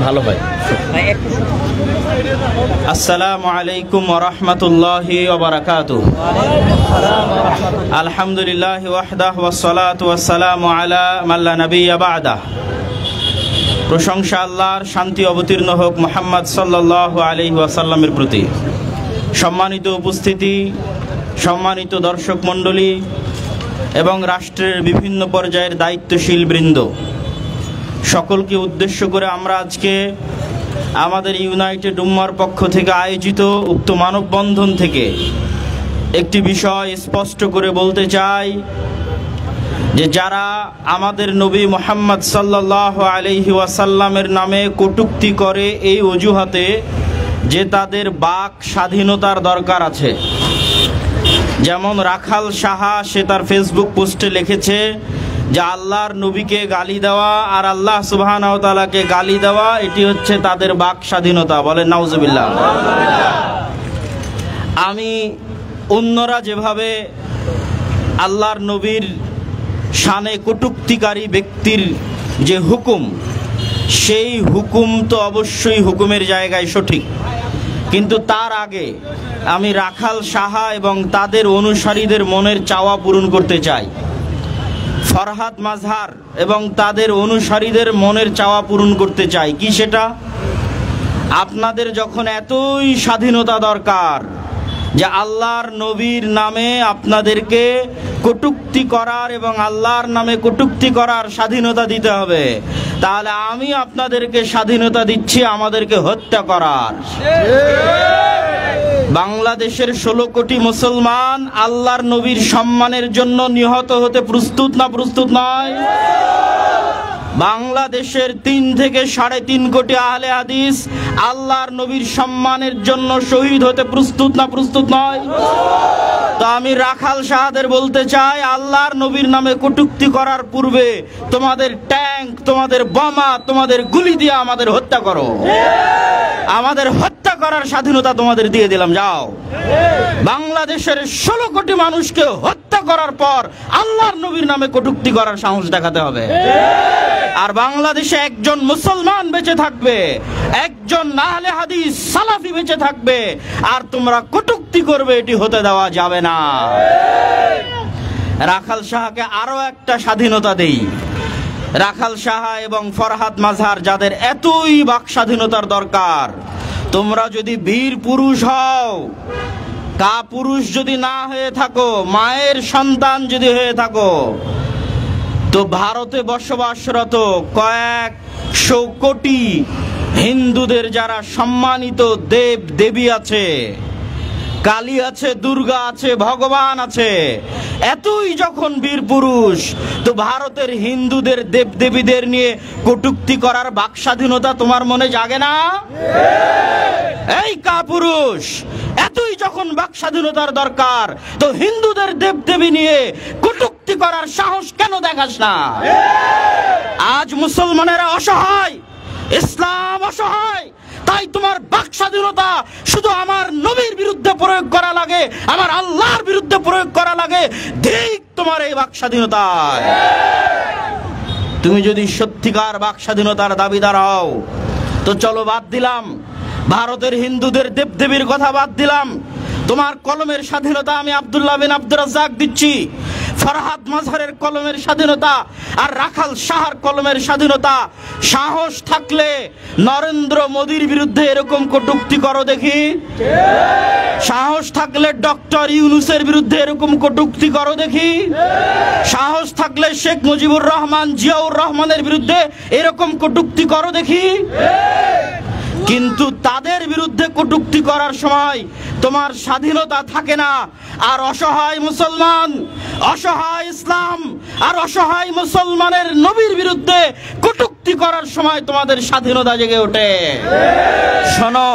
ভালো হয়। আসসালামু আলাইকুম ওয়া রাহমাতুল্লাহি ওয়া বারাকাতুহু। আলহামদুলিল্লাহি ওয়াহদাহু ওয়াস সালাতু ওয়াস সালামু আলা মান লা নাবিয়্যা বা'দাহু। প্রশংসা আল্লাহর, শান্তি অবতীর্ণ হোক মুহাম্মদ সাল্লাল্লাহু আলাইহি ওয়াসাল্লামের প্রতি। সম্মানিত উপস্থিতি, সম্মানিত দর্শক মণ্ডলী এবং রাষ্ট্রের বিভিন্ন পর্যায়ের দায়িত্বশীল বৃন্দ, সকলকে উদ্দেশ্য করে আমরা আজকে আমাদের ইউনাইটেড উম্মার পক্ষ থেকে আয়োজিত উক্ত মানববন্ধন থেকে একটি বিষয় স্পষ্ট করে বলতে চাই যে যারা আমাদের নবী মুহাম্মদ সাল্লাল্লাহু আলাইহি ওয়াসাল্লামের নামে কটূক্তি করে এই অজুহাতে যে তাদের বাক স্বাধীনতার দরকার আছে, যেমন রাখাল সাহা সে তার ফেসবুক পোস্টে লিখেছে যে আল্লাহর নবীকে গালি দেওয়া আর আল্লাহ সুবহানাহু ওয়া তাআলাকে গালি দেওয়া এটি হচ্ছে তাদের বাক স্বাধীনতা। বলেন নাউজুবিল্লাহ। আমি অন্যরা যেভাবে আল্লাহর নবীর শানে কটূক্তিকারী ব্যক্তির যে হুকুম, সেই হুকুম তো অবশ্যই হুকুমের জায়গায় সঠিক, কিন্তু তার আগে আমি রাখাল সাহা এবং তাদের অনুসারীদের মনের চাওয়া পূরণ করতে চাই। ফরহাদ মাজহার এবং তাদের অনুসারীদের মনের চাওয়া পূরণ করতে চাই। কি সেটা? আপনাদের যখন এতই স্বাধীনতা দরকার যে আল্লাহর নবীর নামে আপনাদেরকে কটূক্তি করার এবং আল্লাহর নামে কটূক্তি করার স্বাধীনতা দিতে হবে, তাহলে আমি আপনাদেরকে স্বাধীনতা দিচ্ছি আমাদেরকে হত্যা করার। বাংলাদেশের 16 কোটি মুসলমান আল্লাহর নবীর সম্মানের জন্য নিহত হতে প্রস্তুত না প্রস্তুত নয়? বাংলাদেশের 3 থেকে 3.5 কোটি আহলে হাদিস আল্লাহর নবীর সম্মানের জন্য শহীদ হতে প্রস্তুত না প্রস্তুত নয়? তো আমি রাখাল সাহাদের বলতে চাই, আল্লাহর নবীর নামে কটূক্তি করার পূর্বে তোমাদের ট্যাঙ্ক, তোমাদের বোমা, তোমাদের গুলি দিয়ে আমাদের হত্যা করো। আমাদের হত্যা করার স্বাধীনতা তোমাদের দিয়ে দিলাম, যাও। বাংলাদেশের 16 কোটি মানুষকে হত্যা করার পর আল্লাহর নবীর নামে কটূক্তি করার সাহস দেখাতে হবে। আর বাংলাদেশে একজন মুসলমান বেঁচে থাকবে, একজন আহলে হাদিস সালাফি বেঁচে থাকবে, আর তোমরা কটূক্তি করবে, এটি হতে দেওয়া যাবে না। রাখাল সাহাকে আরো একটা স্বাধীনতা দেই। রাখাল সাহা এবং ফরহাদ মাজহার যাদের এতই বাক স্বাধীনতার দরকার, তোমরা যদি বীর পুরুষ হও, কাপুরুষ যদি না হয়ে থাকো, মায়ের সন্তান যদি হয়ে থাকো, তো ভারতে বসবাসরত কয়েকশো কোটি হিন্দুদের যারা সম্মানিত দেব দেবী আছে, কালী আছে, দুর্গা আছে, ভগবান আছে, এতই যখন বীর পুরুষ, তো ভারতের হিন্দুদের দেব দেবীদের নিয়ে কটূক্তি করার বাক স্বাধীনতা তোমার মনে জাগে না? এই কাপুরুষ, এতই যখন বাক স্বাধীনতার দরকার, তো হিন্দুদের দেব দেবী নিয়ে কটূক্তি করার সাহস কেন দেখাস না? আজ মুসলমানেরা অসহায়, ইসলাম অসহায়, তাই তোমার বাক স্বাধীনতা শুধু আমার নবীর বিরুদ্ধে প্রয়োগ করা লাগে, আমার আল্লাহর বিরুদ্ধে প্রয়োগ করা লাগে। ঠিক তোমার এই বাক স্বাধীনতায় তুমি যদি সত্যিকার বাক স্বাধীনতার দাবিদার হও, তো চলো বাদ দিলাম ভারতের হিন্দুদের দেবদেবীর কথা, বাদ দিলাম। তোমার কলমের স্বাধীনতা আমি আব্দুল্লাহ বিন আব্দুর রাজ্জাক দিচ্ছি, ফরহাদ মাজহারের কলমের স্বাধীনতা আর রাখাল সাহার কলমের স্বাধীনতা। সাহস থাকলে নরেন্দ্র মোদীর বিরুদ্ধে এরকম কটূক্তি করো দেখি। সাহস থাকলে ডক্টর ইউনূসের বিরুদ্ধে এরকম কটূক্তি করো দেখি। সাহস থাকলে শেখ মুজিবুর রহমান, জিয়াউর রহমানের বিরুদ্ধে এরকম কটূক্তি করো দেখি। কিন্তু তাদের বিরুদ্ধে কটূক্তি করার সময় তোমার স্বাধীনতা থাকে না। আর অসহায় মুসলমান, অসহায় ইসলাম আর অসহায় মুসলমানের নবীর বিরুদ্ধে কটূক্তি করার সময় তোমাদের স্বাধীনতা জেগে ওঠে। শোনো,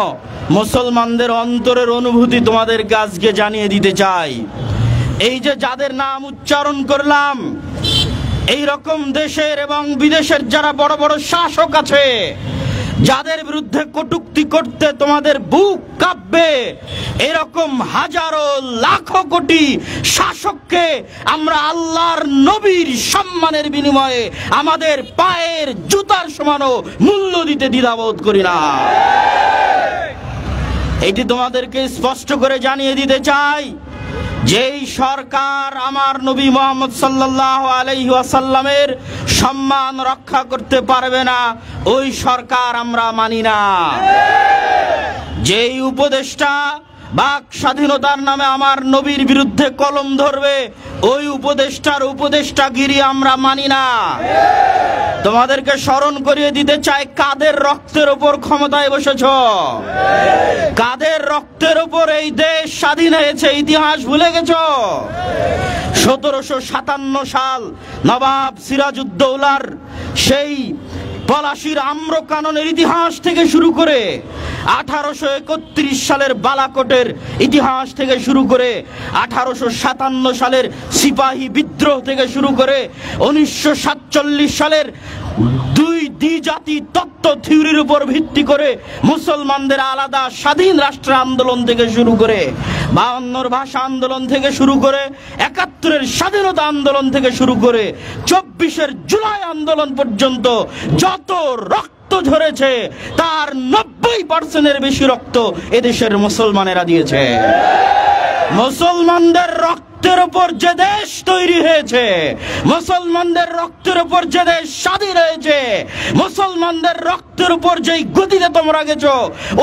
মুসলমানদের অন্তরের অনুভূতি তোমাদেরকে আজকে জানিয়ে দিতে চাই। এই যে যাদের নাম উচ্চারণ করলাম, এই রকম দেশের এবং বিদেশের যারা বড় বড় শাসক আছে, যাদের বিরুদ্ধে কটূক্তি কটূক্তি করতে তোমাদের বুক কাঁপবে, এরকম হাজারো লাখো কোটি শাসককে আমরা আল্লাহর নবীর সম্মানের বিনিময়ে আমাদের পায়ের জুতার সমানও মূল্য দিতে দ্বিধাবোধ করি না। এটি তোমাদেরকে স্পষ্ট করে জানিয়ে দিতে চাই, যেই সরকার আমার নবী মুহাম্মদ সাল্লাল্লাহু আলাইহি ওয়াসাল্লামের সম্মান রক্ষা করতে পারবে না, ওই সরকার আমরা মানি না। যেই উপদেষ্টা বাক স্বাধীনতার নামে আমার নবীর বিরুদ্ধে কলম ধরবে, ওই উপদেষ্টার উপদেষ্টাগিরি আমরা মানি না। তোমাদেরকে স্মরণ করিয়ে দিতে চাই, কাদের রক্তের উপর ক্ষমতায় বসেছ, কাদের রক্তের উপর এই দেশ স্বাধীন হয়েছে, ইতিহাস ভুলে গেছ। 1757 সাল নবাব সিরাজউদ্দৌলার সেই পলাশির আম্রকাননের ইতিহাস থেকে শুরু করে 1831 সালের বালাকোটের ইতিহাস থেকে শুরু করে 1857 সালের সিপাহী বিদ্রোহ থেকে শুরু করে 1947 সালের দুই দ্বিজাতি তত্ত্ব থিওরির উপর ভিত্তি করে মুসলমানদের আলাদা স্বাধীন রাষ্ট্র আন্দোলন থেকে শুরু করে 52 ভাষা আন্দোলন থেকে শুরু করে 71 স্বাধীনতা আন্দোলন থেকে শুরু করে 24 জুলাই আন্দোলন পর্যন্ত যত রক্ত ঝরেছে তার 90% বেশি রক্ত এদেশের মুসলমানেরা দিয়েছে। মুসলমানদের রক্তের উপর যে দেশ তৈরি হয়েছে, মুসলমানদের রক্তের উপর যে দেশ স্বাধীন হয়েছে, মুসলমানদের রক্তের উপর যেই গদিতে তোমরা গেছো,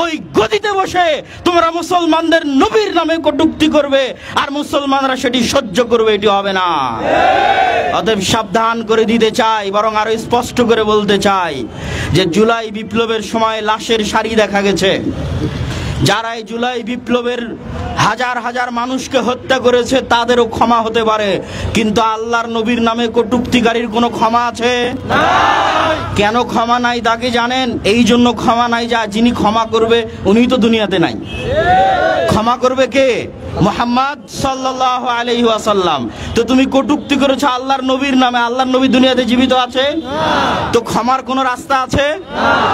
ওই গদিতে বসে তোমরা মুসলমানদের নবীর নামে কটূক্তি করবে আর মুসলমানরা সেটি সহ্য করবে, এটি হবে না। অতএব সাবধান করে দিতে চাই, বরং আরো স্পষ্ট করে বলতে চাই যে জুলাই বিপ্লবের সময় লাশের সারি দেখা গেছে। যারা এই জুলাই বিপ্লবের হাজার হাজার মানুষকে হত্যা করেছে তাদেরও ক্ষমা হতে পারে, কিন্তু আল্লাহর নবীর নামে কটূক্তিকারীর কোনো ক্ষমা আছে? কেন ক্ষমা নাই তাকে জানেন? এই জন্য ক্ষমা নাই যা যিনি ক্ষমা করবে উনি তো দুনিয়াতে নাই। ক্ষমা করবে কে? মুহাম্মদ সাল্লাল্লাহু আলাইহি ওয়াসাল্লাম। তো তুমি কটূক্তি করেছো আল্লাহর নবীর নামে, আল্লাহর নবী দুনিয়াতে জীবিত আছে? তো ক্ষমার কোনো রাস্তা আছে?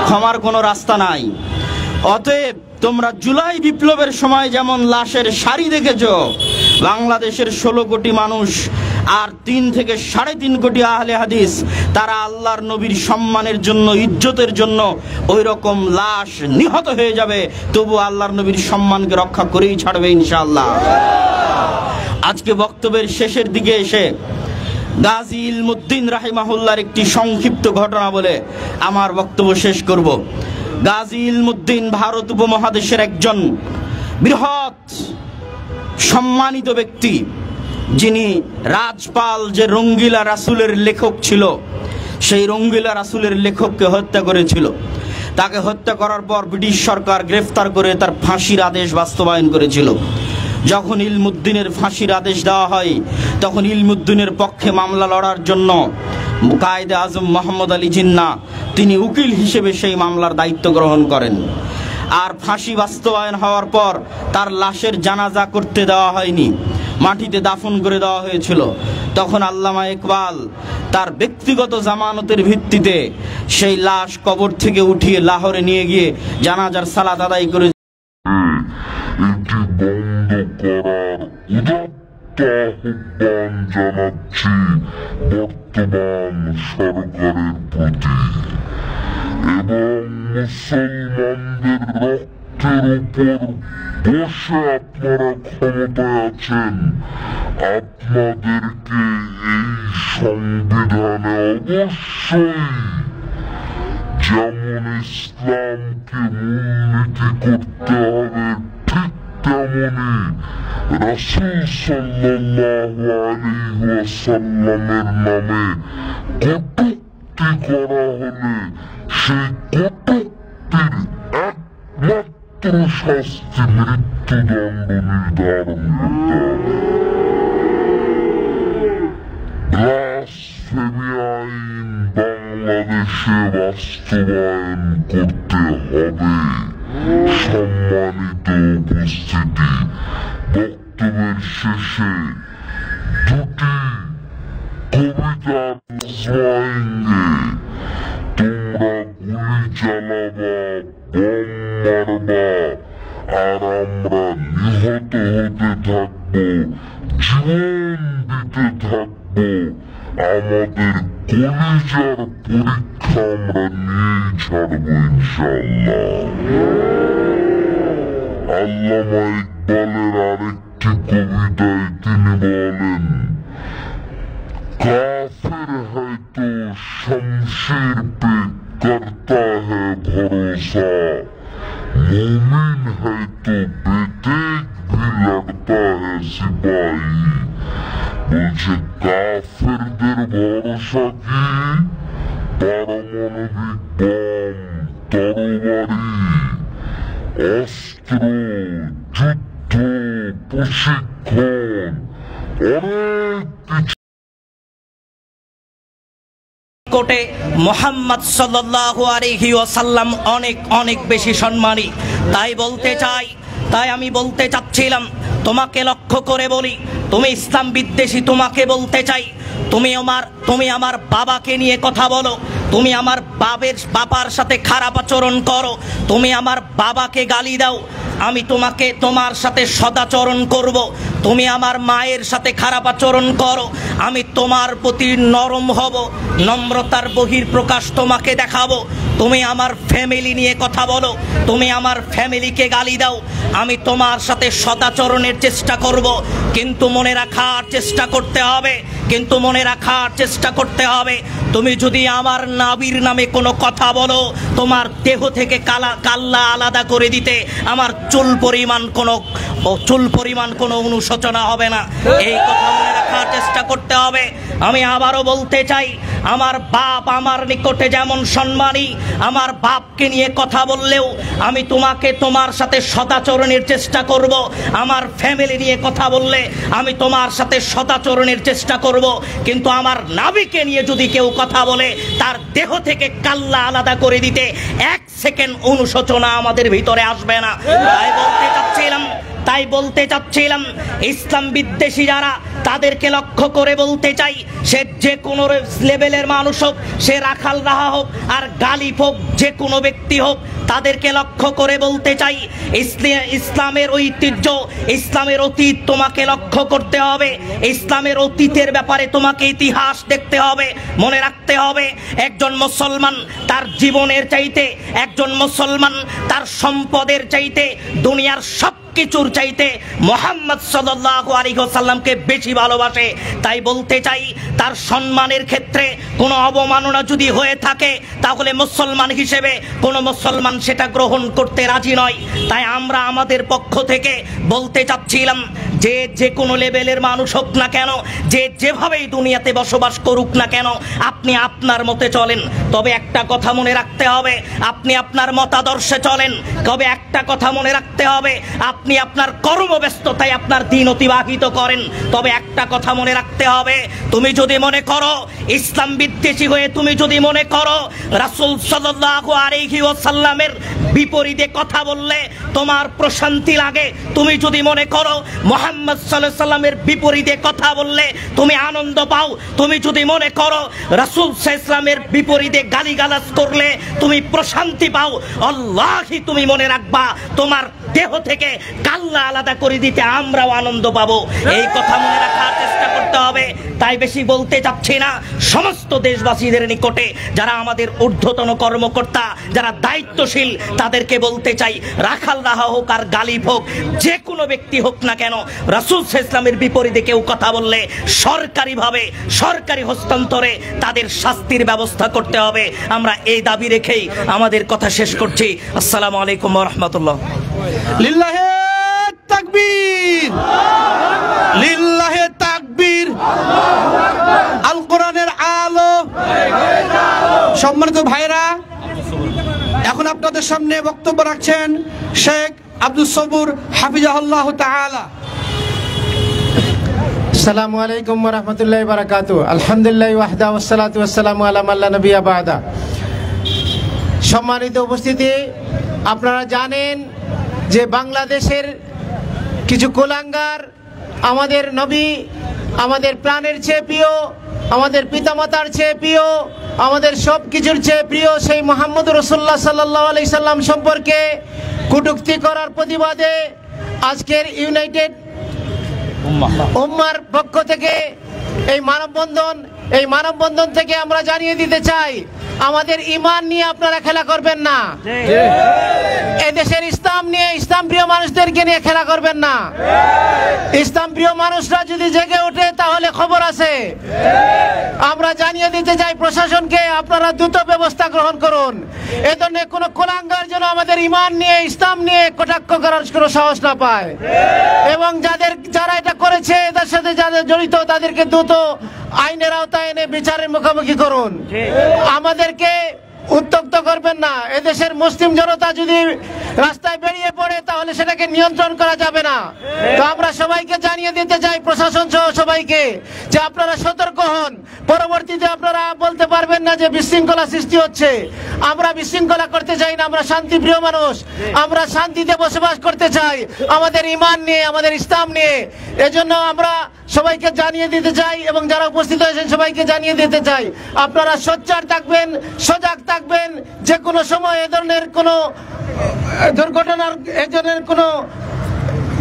ক্ষমার কোনো রাস্তা নাই। অতএব তোমরা জুলাই বিপ্লবের সময় যেমন লাশের সারি দেখেছো, বাংলাদেশের 16 কোটি মানুষ আর 3 থেকে 3.5 কোটি আহলে হাদিস, তারা আল্লাহর নবীর সম্মানের জন্য, ইজ্জতের জন্য ওই রকম লাশ নিহত হয়ে যাবে, তবু আল্লাহর নবীর সম্মানকে রক্ষা করেই ছাড়বে ইনশাআল্লাহ। আজকে বক্তব্যের শেষের দিকে এসে গাজী ইলমুদ্দিন রাহিমাহুল্লাহর একটি সংক্ষিপ্ত ঘটনা বলে আমার বক্তব্য শেষ করব। গাজী ইলমুদ্দিন ভারত উপমহাদেশের একজন বৃহৎ সম্মানিত ব্যক্তি, যিনি রাজপাল যে রঙ্গিলা রাসূলের লেখক ছিল, সেই রঙ্গিলা রাসূলের লেখককে হত্যা করেছিল। তাকে হত্যা করার পর ব্রিটিশ সরকার গ্রেফতার করে তার ফাঁসির আদেশ বাস্তবায়ন করেছিল। যখন ইলমুদ্দিনের ফাঁসির আদেশ দেওয়া হয়, তখন ইলমুদ্দিনের পক্ষে মামলা লড়ার জন্য কায়েদে আজম মোহাম্মদ আলী জিন্না তিনি উকিল হিসেবে সেই মামলার দায়িত্ব গ্রহণ করেন। আর ফাঁসি বাস্তবায়ন হওয়ার পর তার লাশের জানাজা করতে দেওয়া হয়নি, মাটিতে দাফন করে দেওয়া হয়েছিল। তখন আল্লামা ইকবাল তার ব্যক্তিগত জামানতের ভিত্তিতে সেই লাশ কবর থেকে উঠিয়ে লাহোরে নিয়ে গিয়ে জানাজার সালাত আদায় করে আহ্বান জানাচ্ছি বর্তমান সরকারের প্রতি, এবং মুসলমানদের রক্তের উপর বসে আপনারা ক্ষমতায় আছেন, আপনাদেরকে এই সংবিধানে অবশ্যই যেমন ইসলামকে মূলনীতি করতে হবে, ঠিক তেমনি রাসূল সাল্লাল্লাহু আলাইহি ওয়াসাল্লামের নামে কটূক্তি করা হলে সেই কটূক্তির একমাত্র শাস্তি মৃত্যুদণ্ড নির্ধারণ করতে হবে। ব্লাসফেমি আইন বাংলাদেশে বাস্তবায়ন করতে হবে। সম্মানিত উপস্থিতি, বক্তব্যের শেষে দুটি কবিতা শোনাएंगे। তোমরা গুলি জ্বালাবা, বোম মারবা, আর আমরা নিহত হতে থাকবো, জীবন দিতে থাকবো। আমাদের কলিজার পরীক্ষা আমরা নিয়েই ছাড়বো ইনশাআল্লাহ। আল্লামা ইকবালের আরেকটি কবিতায় তিনি বলেন, काफिर है तो शमशीर पे करता है भरोसा, मोमिन है तो बेतेग भी लड़ता है सिपाही। বলছে কাফিরদের ভরসা কি? পারমাণবিক বম, তরবারি, অস্ত্র, যুদ্ধ, প্রশিক্ষণ, অনেক কিছু। কোটে মুহাম্মদ সাল্লাল্লাহু আলাইহি ওয়াসাল্লাম অনেক অনেক বেশি সম্মানী। তাই আমি বলতে চাচ্ছিলাম, তোমাকে লক্ষ্য করে বলি, তুমি ইসলাম বিদ্বেষী, তোমাকে বলতে চাই, তুমি আমার বাবাকে নিয়ে কথা বলো, তুমি আমার বাবার সাথে খারাপ আচরণ করো, তুমি আমার বাবাকে গালি দাও, আমি তোমার সাথে সদাচরণ করব। তুমি আমার মায়ের সাথে খারাপ আচরণ করো, আমি তোমার প্রতি নরম হব, নম্রতার বহিঃপ্রকাশ তোমাকে দেখাবো। তুমি আমার ফ্যামিলি নিয়ে কথা বলো, তুমি আমার ফ্যামিলিকে গালি দাও, আমি তোমার সাথে সদাচরণের চেষ্টা করব। কিন্তু মনে রাখার চেষ্টা করতে হবে, তুমি যদি আমার নাবির নামে কোনো কথা বলো, তোমার দেহ থেকে কাল্লা আলাদা করে দিতে আমার চুল পরিমাণ কোনো অনুশোচনা হবে না। এই কথা মনে রাখার চেষ্টা করতে হবে। আমি আবারও বলতে চাই, আমার বাপ আমার নিকটে যেমন সম্মানী, আমার বাপকে নিয়ে কথা বললেও আমি তোমার সাথে সদাচরণের চেষ্টা করব। আমার ফ্যামিলি নিয়ে কথা বললে আমি তোমার সাথে সদাচরণের চেষ্টা করব। কিন্তু আমার নাবিকে নিয়ে যদি কেউ কথা বলে, তার দেহ থেকে কাল্লা আলাদা করে দিতে 1 সেকেন্ড অনুশোচনা আমাদের ভিতরে আসবে না। তাই বলতে চাচ্ছিলাম ইসলাম বিদ্বেষী যারা, তাদেরকে লক্ষ্য করে বলতে চাই, সে যে কোনো লেভেলের মানুষ হোক, সে রাখাল রাহা হোক আর গালিব হোক, যে কোনো ব্যক্তি হোক, তাদেরকে লক্ষ্য করে বলতে চাই, ইসলামের ঐতিহ্য, ইসলামের অতীত তোমাকে লক্ষ্য করতে হবে। ইসলামের অতীতের ব্যাপারে তোমাকে ইতিহাস দেখতে হবে, মনে রাখতে হবে। একজন মুসলমান তার জীবনের চাইতে, একজন মুসলমান তার সম্পদের চাইতে, দুনিয়ার সব কিছুর চাইতে মুহাম্মদ সাল্লাল্লাহু আলাইহি ওয়াসাল্লামকে বেশি ভালোবাসে। তাই বলতে চাই, তার সম্মানের ক্ষেত্রে কোনো অবমাননা যদি হয়ে থাকে, তাহলে মুসলমান হিসেবে কোনো মুসলমান সেটা গ্রহণ করতে রাজি নয়। তাই আমরা আমাদের পক্ষ থেকে বলতে চাচ্ছিলাম, যে কোনো লেভেলের মানুষ হোক না কেন, যেভাবেই দুনিয়াতে বসবাস করুক না কেন, আপনি আপনার মতে চলেন, তবে একটা কথা মনে রাখতে হবে, আপনি আপনার মতাদর্শে চলেন, তবে একটা কথা মনে রাখতে হবে, আপনি আপনার কর্মব্যস্ততায় আপনার দিন অতিবাহিত করেন, তবে একটা কথা মনে রাখতে হবে, তুমি যদি মনে করো ইসলাম বিদ্বেষী হয়ে, তুমি যদি মনে করো রাসূল সাল্লাল্লাহু আলাইহি ওয়াসাল্লামের বিপরীতে কথা বললে তোমার প্রশান্তি লাগে, তুমি যদি মনে করো মুহাম্মদ সাল্লাল্লাহু আলাইহি ওয়াসাল্লামের বিপরীতে কথা বললে তুমি আনন্দ পাও, তুমি যদি মনে করো রাসূল সাল্লাল্লাহু আলাইহি ওয়াসাল্লামের বিপরীতে গালিগালাজ করলে তুমি প্রশান্তি পাও, আল্লাহি তুমি মনে রাখবা, তোমার দেহ থেকে কাল্লা আলাদা করে দিতে আমরাও আনন্দ পাবো। এই কথা মনে রাখার চেষ্টা করতে হবে। তাই বেশি বলতে চাচ্ছি না, সমস্ত দেশবাসীদের নিকটে যারা আমাদের ঊর্ধ্বতন কর্মকর্তা, যারা দায়িত্বশীল, তাদেরকে বলতে চাই, রাখাল রাহা হোক আর গালিব হোক, যে কোনো ব্যক্তি হোক না কেন, রাসূল সাল্লাল্লাহু আলাইহি ওয়াসাল্লামের বিপরীতে কেউ কথা বললে সরকারিভাবে, সরকারি হস্তান্তরে তাদের শাস্তির ব্যবস্থা করতে হবে। আমরা এই দাবি রেখেই আমাদের কথা শেষ করছি। আসসালামু আলাইকুম ওয়া রাহমাতুল্লাহ। লিল্লাহে তাকবীর, লিল্লাহে তাকবীর, আল কোরআনের আলো। সম্মানিত ভাইরা, এখন আপনাদের সামনে বক্তব্য রাখছেন শেখ আব্দুল সবুর হাফিজাহুল্লাহ তাআলা। আসসালামু আলাইকুম ওয়া রাহমাতুল্লাহি ওয়া বারাকাতুহু। আলহামদুলিল্লাহি ওয়াহদা ওয়াসসালাতু ওয়াসসালামু আলা মান লা নাবিয়্যা বা'দা। সম্মানিত উপস্থিতি, আপনারা জানেন যে বাংলাদেশের কিছু কুলাঙ্গার আমাদের নবী, আমাদের প্রাণের চেয়ে প্রিয় আমাদের পিতামাতার চেয়ে প্রিয়, আমাদের সব কিছুর চেয়ে প্রিয় সেই মুহাম্মদ রাসূলুল্লাহ সাল্লাল্লাহু আলাইহি সাল্লাম সম্পর্কে কটূক্তি করার প্রতিবাদে আজকের ইউনাইটেড উম্মাহর পক্ষ থেকে এই মানববন্ধন থেকে আমরা জানিয়ে দিতে চাই, আমাদের ঈমান নিয়ে আপনারা খেলা করবেন না। এদেশের ইসলাম নিয়ে, ইসলাম প্রিয় মানুষদেরকে নিয়ে খেলা করবেন না। ইসলাম প্রিয় মানুষরা যদি জেগে ওঠে তাহলে খবর আছে। আমরা জানিয়ে দিতে চাই প্রশাসনকে, আপনারা দ্রুত ব্যবস্থা গ্রহণ করুন। এ ধরনের কোনো কুলাঙ্গার যেন আমাদের ঈমান নিয়ে, ইসলাম নিয়ে কটাক্ষ করার কোনো সাহস না পায়। এবং যারা এটা করেছে, এদের সাথে যারা জড়িত, তাদেরকে দ্রুত আইনের আওতায় এনে বিচারের মুখোমুখি করুন। আমাদেরকে উত্তক্ত করবেন না। এদেশের মুসলিম জনতা যদি রাস্তায় বেরিয়ে পড়ে তাহলে সেটাকে নিয়ন্ত্রণ করা যাবে না। তো আমরা সবাইকে জানিয়ে দিতে চাই, প্রশাসন সহ সবাইকে, যে আপনারা সতর্ক হন। পরবর্তীতে আপনারা বলতে পারবেন না যে বিশৃঙ্খলা সৃষ্টি হচ্ছে। আমরা বিশৃঙ্খলা করতে চাই না, আমরা শান্তিপ্রিয় মানুষ, আমরা শান্তিতে বসবাস করতে চাই, আমাদের ঈমান নিয়ে, আমাদের ইসলাম নিয়ে। এজন্য আমরা সবাইকে জানিয়ে দিতে চাই এবং যারা উপস্থিত হয়েছেন সবাইকে জানিয়ে দিতে চাই, আপনারা সোচ্চার থাকবেন, সজাগ থাকবেন। যে কোনো সময় এ ধরনের কোনো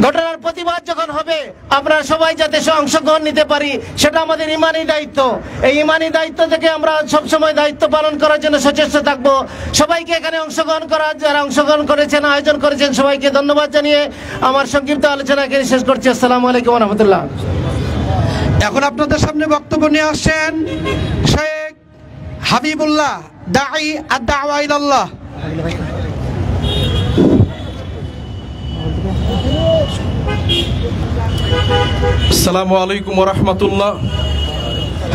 ঘটনার প্রতিবাদ যখন হবে, আমরা সবাই যাতে অংশগ্রহণ নিতে পারি, সেটা আমাদের ঈমানি দায়িত্ব। এই ঈমানি দায়িত্ব থেকে আমরা সবসময় দায়িত্ব পালন করার জন্য সচেষ্ট থাকবো। সবাইকে এখানে যারা অংশগ্রহণ করেছেন, আয়োজন করেছেন, সবাইকে ধন্যবাদ জানিয়ে আমার সংক্ষিপ্ত আলোচনা এখানে শেষ করছি। আসসালামু আলাইকুম ওয়া রাহমাতুল্লাহ। এখন আপনাদের সামনে বক্তব্য নিয়ে আসছেন শেখ হাবিবুল্লাহ, দাঈ আদ-দাওয়া ইলাল্লাহ। আসসালামু আলাইকুম ওয়া রাহমাতুল্লাহ।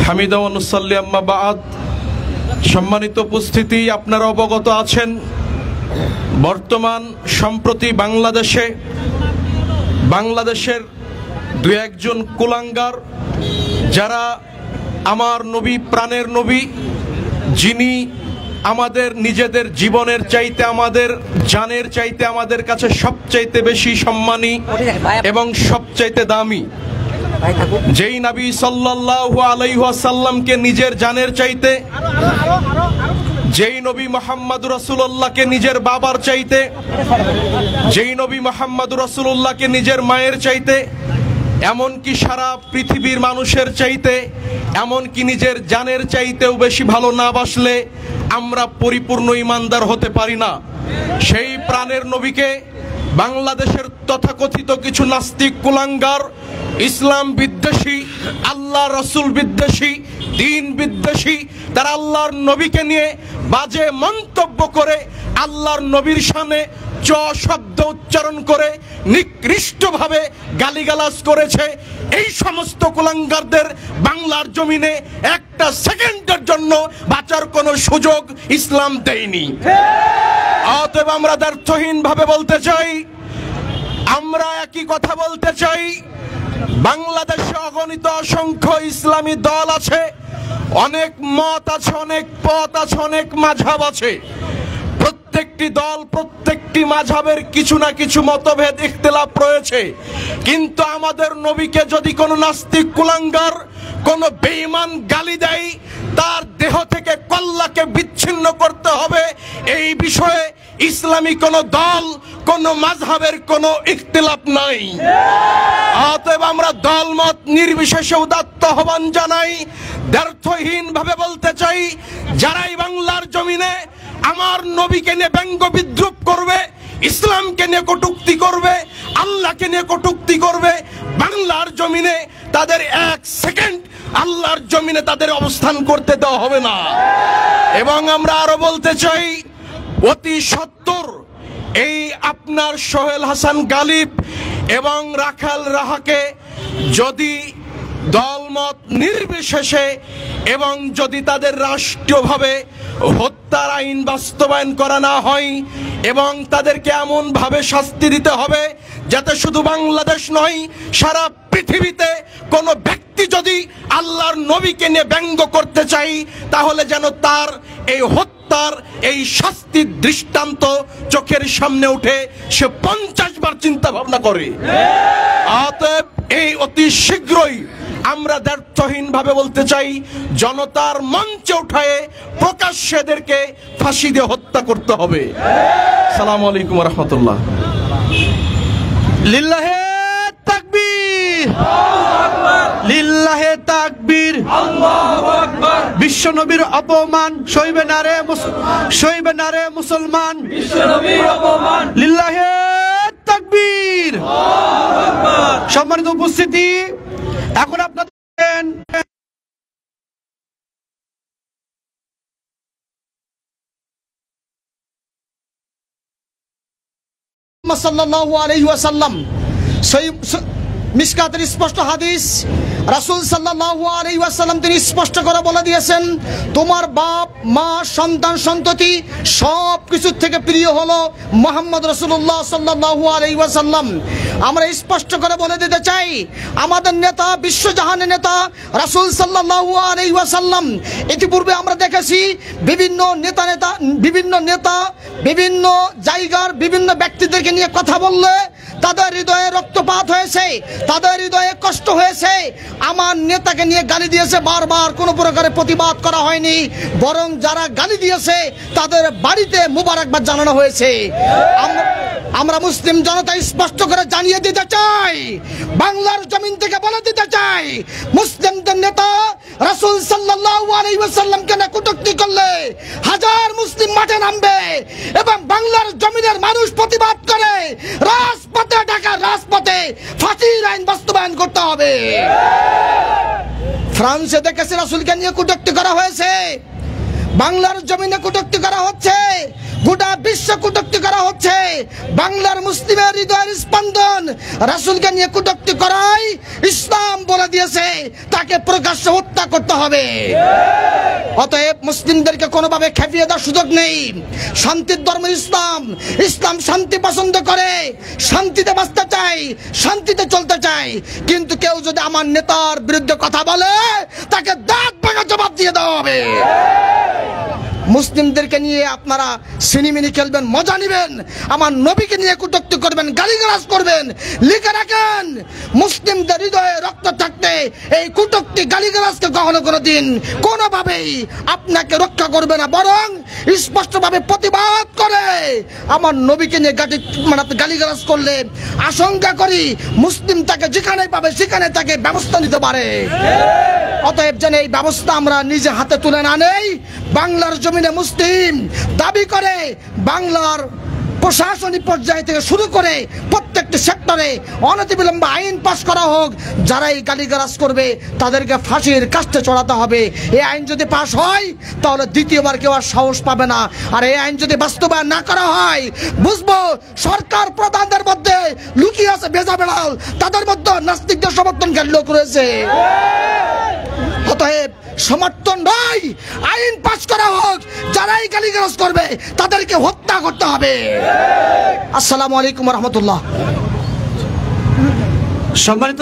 হামিদা ওয়া নুসাল্লি আম্মা বা'দ। সম্মানিত উপস্থিতি, আপনারা অবগত আছেন বর্তমান সম্প্রতি বাংলাদেশের দু একজন কুলাঙ্গার, যারা আমার নবী, প্রাণের নবী, যিনি আমাদের নিজেদের জীবনের চাইতে, আমাদের জানের চাইতে আমাদের কাছে সবচাইতে বেশি সম্মানী এবং সবচাইতে দামি, যেই নবী সাল্লাল্লাহু আলাইহি ওয়াসাল্লামকে নিজের জানের চাইতে, যেই নবী মুহাম্মদুর রাসূলুল্লাহকে নিজের বাবার চাইতে, যেই নবী মুহাম্মদুর রাসূলুল্লাহকে নিজের মায়ের চাইতে, এমনকি সারা পৃথিবীর মানুষের চাইতে, এমনকি নিজের জানের চাইতেও বেশি ভালো না বাসলে আমরা পরিপূর্ণ ঈমানদার হতে পারি না। সেই প্রাণের নবীকে বাংলাদেশের তথাকথিত কিছু নাস্তিক কুলাঙ্গার, ইসলাম বিদ্বেষী, আল্লাহ রাসূল বিদ্বেষী, দ্বীন বিদ্বেষী, তারা আল্লাহর নবীকে নিয়ে বাজে মন্তব্য করে, আল্লাহর নবীর শানে চ শব্দ উচ্চারণ করে নিকৃষ্টভাবে গালিগালাজ করেছে। এই সমস্ত কুলাঙ্গারদের বাংলার জমিনে একটা সেকেন্ডের জন্য বাঁচার কোনো সুযোগ ইসলাম দেয়নি। অতএব আমরা দ্ব্যর্থহীন ভাবে বলতে চাই, আমরা একই কথা বলতে চাই, বাংলাদেশে অগণিত অসংখ্য ইসলামী দল আছে, অনেক মত আছে, অনেক পথ আছে, অনেক মাযহাব আছে। প্রত্যেকটি দল, প্রত্যেকটি মাযহাবের কিছু না কিছু মতভেদ, ইখতিলাফ রয়েছে। কিন্তু আমাদের নবীকে যদি কোনো নাস্তিক কুলাঙ্গার, কোনো বেঈমান গালি দেয়, তার দেহ থেকে কল্লাকে বিচ্ছিন্ন করতে হবে। এই বিষয়ে ইসলামী কোনো দল, কোনো মাযহাবের কোনো ইখতিলাফ নাই। অতএব আমরা দলমত নির্বিশেষে উদাত্ত আহ্বান জানাই, দ্ব্যর্থহীন ভাবে বলতে চাই, যারাই বাংলার জমিনে আমার নবীকে নিয়ে ব্যঙ্গ বিদ্রুপ করবে, ইসলামকে নিয়ে কটূক্তি করবে, আল্লাহকে নিয়ে কটূক্তি করবে, বাংলার জমিনে তাদের এক সেকেন্ড আল্লাহর জমিনে তাদের অবস্থান করতে দেওয়া হবে না। এবং আমরা আরো বলতে চাই, অতি সত্বর এই আপনার সোহেল হাসান গালিব এবং রাখাল রাহাকে যদি দলমত নির্বিশেষে এবং যদি তাদের রাষ্ট্রীয়ভাবে হত্যার আইন বাস্তবায়ন করা না হয় এবং তাদেরকে এমন ভাবে শাস্তি দিতে হবে যাতে শুধু বাংলাদেশ নয়, সারা পৃথিবীতে কোনো ব্যক্তি যদি আল্লাহর নবীকে নিয়ে ব্যঙ্গ করতে চাই, তাহলে যেন তার এই হত্যার এই শাস্তির দৃষ্টান্ত চোখের সামনে উঠে সে 50 বার চিন্তা ভাবনা করে। অতএব এই অতি শীঘ্রই আমরা দ্ব্যর্থহীনভাবে বলতে চাই, জনতার মঞ্চে উঠায়ে প্রকাশ্যে এদেরকে ফাঁসি দিয়ে হত্যা করতে হবে। আসসালামু আলাইকুম ওয়া রাহমাতুল্লাহ। লিল্লাহে তাকবীর, লিল্লাহে তাকবীর, আল্লাহু আকবার। বিশ্ব নবীর অপমান সইবে না রে মুসলমান, বিশ্ব নবীর অপমান, লিল্লাহে তাকবীর, আল্লাহু আকবার। সম্মানিত উপস্থিতি, এখন আপনাদের সাল্লাল্লাহু আলাইহি ওয়াসাল্লাম মিশকাতের স্পষ্ট হাদিস, রাসূল সাল্লাল্লাহু আলাইহি ওয়াসাল্লাম তিনি স্পষ্ট করে বলে দিয়েছেন, তোমার বাপ মা সন্তান সন্ততি সব কিছুর থেকে প্রিয় হলো মুহাম্মদ রাসূলুল্লাহ সাল্লাল্লাহু আলাইহি ওয়াসাল্লাম। আমরা স্পষ্ট করে বলে দিতে চাই, আমাদের নেতা, বিশ্বজাহানের নেতা রাসূল সাল্লাল্লাহু আলাইহি ওয়াসাল্লাম, ইতিপূর্বে আমরা দেখেছি বিভিন্ন নেতা বিভিন্ন জায়গার বিভিন্ন ব্যক্তিদেরকে নিয়ে কথা বললে তাদের হৃদয়ে রক্তপাত হয়েছে, তাদের হৃদয়ে কষ্ট হয়েছে। আমার নেতাকে নিয়ে গালি দিয়েছে, বারবার কোনো প্রকারে প্রতিবাদ করা হয়নি, বরং যারা গালি দিয়েছে তাদের বাড়িতে মুবারকবাদ জানানো হয়েছে। আমরা মুসলিম জনতা স্পষ্ট করে জানিয়ে দিতে চাই, বাংলার জমিন থেকে বলে দিতে চাই, মুসলিমদের নেতা রাসূল সাল্লাল্লাহু আলাইহি ওয়াসাল্লামকে নিয়ে কটূক্তি করলে হাজার মুসলিম মাঠে নামবে এবং বাংলার জমিনের মানুষ প্রতিবাদ করে রাজপথে, ঢাকার রাজপথে ফাঁসির আইন বাস্তবায়ন করতে হবে। ফ্রান্সে দেখেছে রাসূলকে নিয়ে কটূক্তি করা হয়েছে, বাংলার জমিনে কটূক্তি করা হচ্ছে, গোটা বিশ্ব কটূক্তি করা হচ্ছে। বাংলার মুসলিমের হৃদয়ের স্পন্দন রাসূলকে নিয়ে কটূক্তি করাই ইসলাম বলে দিয়েছে, তাকে প্রকাশ্যে হত্যা করতে হবে। অতএব মুসলিমদেরকে কোনোভাবে খেপিয়ে দেওয়ার সুযোগ নেই। শান্তির ধর্ম ইসলাম, ইসলাম শান্তি পছন্দ করে, শান্তিতে বাঁচতে চাই, শান্তিতে চলতে চাই। কিন্তু কেউ যদি আমার নেতার বিরুদ্ধে কথা বলে তাকে দাঁত ভাঙা জবাব দিয়ে দেওয়া হবে। মুসলিমদেরকে নিয়ে আপনারা সিনেমিনি খেলবেন, মজা নেবেন, আমার নবীকে নিয়ে কটূক্তি করবেন, গালিগালাজ করবেন, লিখে রাখেন মুসলিমদের হৃদয়ে রক্ত থাকতে এই কটূক্তি গালিগালাজকে কখনো কোনোদিন কোনোভাবেই আপনাকে রক্ষা করবে না, বরং স্পষ্টভাবে প্রতিবাদ করে আমার নবীকে নিয়ে গালিগালাজ করলে আশঙ্কা করি মুসলিম তাকে যেখানে পাবে সেখানে তাকে ব্যবস্থা নিতে পারে। অতএব যেন এই ব্যবস্থা আমরা নিজে হাতে তুলে না নেই। বাংলার জমিনে মুসলিম দাবি করে বাংলার প্রশাসনিক পর্যায় থেকে শুরু করে প্রত্যেকটি সেক্টরে অনতিবিলম্বে আইন পাস করা হোক, যারা এই গালিগালাজ করবে তাদেরকে ফাঁসির কাস্টে চড়াতে হবে। এই আইন যদি পাস হয় তাহলে দ্বিতীয়বার কেউ আর সাহস পাবে না। আর এই আইন যদি বাস্তবায়ন না করা হয়, বুঝবো সরকার প্রধানদের মধ্যে লুকিয়ে আছে ভেজা বেড়াল, তাদের মধ্যে নাস্তিকদের সমর্থনকারী লোক রয়েছে। অতএব সমর্থন নয়, আইন পাস করা হোক, যারাই গালিগালাজ করবে তাদেরকে হত্যা করতে হবে। আসসালামু আলাইকুম ওয়া রাহমাতুল্লাহ। সম্মানিত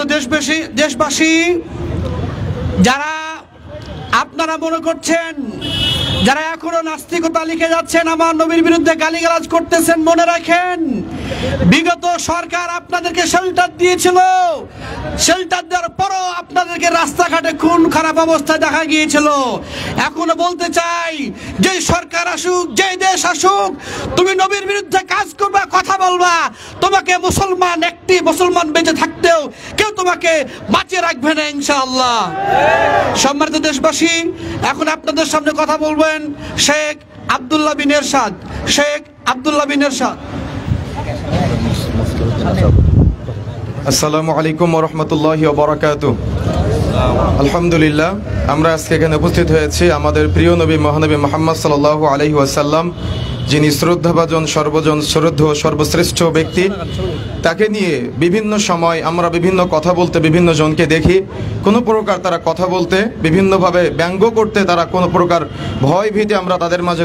দেশবাসী, যারা আপনারা মনে করছেন, যারা এখনো নাস্তিকতা লিখে যাচ্ছেন, আমার নবীর বিরুদ্ধে গালিগালাজ করতেছেন, মনে রাখেন বিগত সরকার আপনাদেরকে শেল্টার দিয়েছিল, শেল্টার দেওয়ার পরও আপনাদেরকে রাস্তাঘাটে খুন খারাপ অবস্থায় দেখা গিয়েছিল। এখনো বলতে চাই, যে সরকার আসুক, যে দেশ আসুক, তুমি নবীর বিরুদ্ধে কাজ করবা, কথা বলবা, তোমাকে মুসলমান, একটি মুসলমান বেঁচে থাকতেও কেউ তোমাকে বাঁচিয়ে রাখবে না ইনশাআল্লাহ। সম্মানিত দেশবাসী, এখন আপনাদের সামনে কথা বলবেন শেখ আব্দুল্লাহ বিন এরশাদ। শেখ আব্দুল্লাহ বিন এরশাদ। আসসালামু আলাইকুম ওয়া রাহমাতুল্লাহি ওয়া বারাকাতুহু। আলহামদুলিল্লাহ, আমরা আজকে এখানে উপস্থিত হয়েছি আমাদের প্রিয় নবী মহানবী মুহাম্মদ সাল্লাল্লাহু আলাইহি ওয়াসাল্লাম, যিনি শ্রদ্ধাভাজন, সর্বজন শ্রদ্ধেয়, সর্বশ্রেষ্ঠ ব্যক্তি। তাকে নিয়ে বিভিন্ন সময় আমরা বিভিন্ন কথা বলতে বিভিন্ন জনকে দেখি, কোনো প্রকার তারা কথা বলতে বিভিন্নভাবে ব্যঙ্গ করতে, তারা কোনো প্রকার ভয় ভীতি আমরা তাদের মাঝে